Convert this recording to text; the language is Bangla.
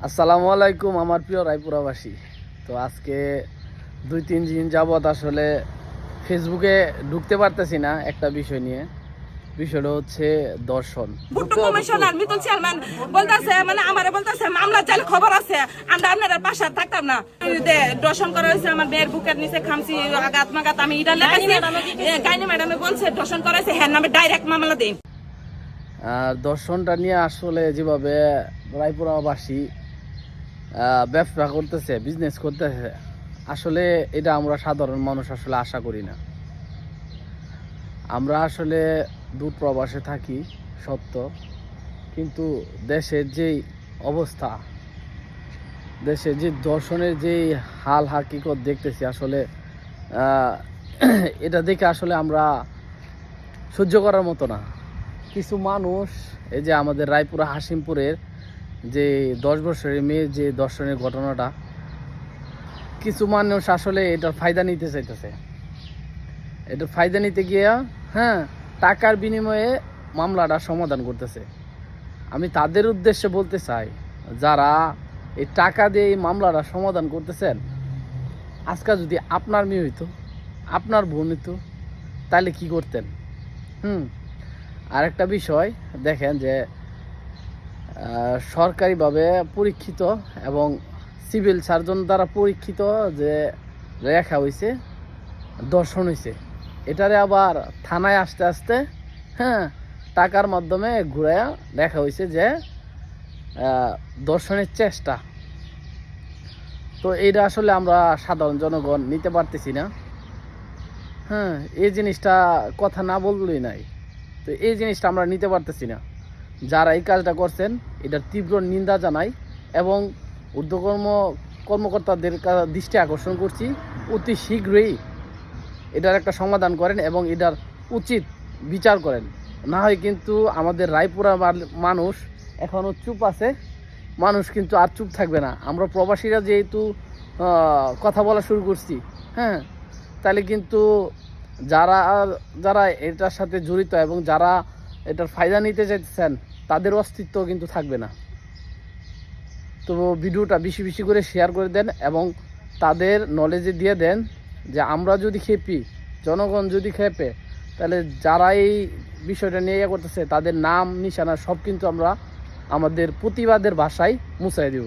আসসালামু আলাইকুম আমার প্রিয় রায়পুরাবাসী। তো আজকে 2-3 দিন যাবৎ আসলে ফেসবুকে ঢুকতে পারতেছি না একটা বিষয় নিয়ে। বিষয়টা হচ্ছে দর্শন। কমিশনার মিতুল চেয়ারম্যান বলতেছে মানে আমারে বলতেছে মামলা চাইলে খবর আছে আমরা আপনার পাশে থাকতাম না। দর্শন করা হয়েছে আমার মেয়ের বুকের নিচে খামছি আঘাত মাগাত আমি এটা লেখাইছি। গাইনি ম্যাডামে বলছে দর্শন করা হয়েছে হ্যাঁ নামে ডাইরেক্ট মামলা দিন। আর দর্শনটা নিয়ে আসলে যেভাবে রায়পুরাবাসী ব্যবসা করতেছে, বিজনেস করতেছে, আসলে এটা আমরা সাধারণ মানুষ আসলে আশা করি না। আমরা আসলে দূর প্রবাসে থাকি সত্য, কিন্তু দেশের যেই অবস্থা, দেশের যে দর্শনের যেই হাল হাকিকত দেখতেছি আসলে এটা দেখে আসলে আমরা সহ্য করার মতো না। কিছু মানুষ এই যে আমাদের রায়পুরা হাসিমপুরের যে 10 বছরের মেয়ের যে দর্শনের ঘটনাটা, কিছু মানুষ আসলে এটার ফায়দা নিতে চাইতেছে। এটার ফায়দা নিতে গিয়া টাকার বিনিময়ে মামলাটা সমাধান করতেছে। আমি তাদের উদ্দেশ্যে বলতে চাই, যারা এই টাকা দিয়ে এই মামলাটা সমাধান করতেছেন, আজকে যদি আপনার মেয়ে হইতো, আপনার বোন হইতো, তাহলে কি করতেন? আরেকটা বিষয় দেখেন যে সরকারিভাবে পরীক্ষিত এবং সিভিল সার্জন দ্বারা পরীক্ষিত যে রেখা হয়েছে, দর্শন হয়েছে, এটারে আবার থানায় আসতে আসতে টাকার মাধ্যমে ঘুরে দেখা হয়েছে যে দর্শনের চেষ্টা। তো এইটা আসলে আমরা সাধারণ জনগণ নিতে পারতেছি না। এই জিনিসটা কথা না বললেই নাই। তো এই জিনিসটা আমরা নিতে পারতেছি না। যারা এই কাজটা করছেন এটার তীব্র নিন্দা জানাই এবং কর্মকর্তাদের দৃষ্টি আকর্ষণ করছি, অতি শীঘ্রই এটার একটা সমাধান করেন এবং এটার উচিত বিচার করেন। না হয় কিন্তু আমাদের রায়পুরা মানুষ এখনও চুপ আছে, মানুষ কিন্তু আর চুপ থাকবে না। আমরা প্রবাসীরা যেহেতু কথা বলা শুরু করছি, তাহলে কিন্তু যারা যারা এটার সাথে জড়িত এবং যারা এটার ফায়দা নিতে চাইতেছেন তাদের অস্তিত্ব কিন্তু থাকবে না। তো ভিডিওটা বেশি বেশি করে শেয়ার করে দেন এবং তাদের নলেজে দিয়ে দেন যে আমরা যদি খেপি, জনগণ যদি খেপে, তাহলে যারা এই বিষয়টা নিয়ে করতেছে তাদের নাম নিশানা সব কিন্তু আমরা আমাদের প্রতিবাদের ভাষায় মুছাই দেব।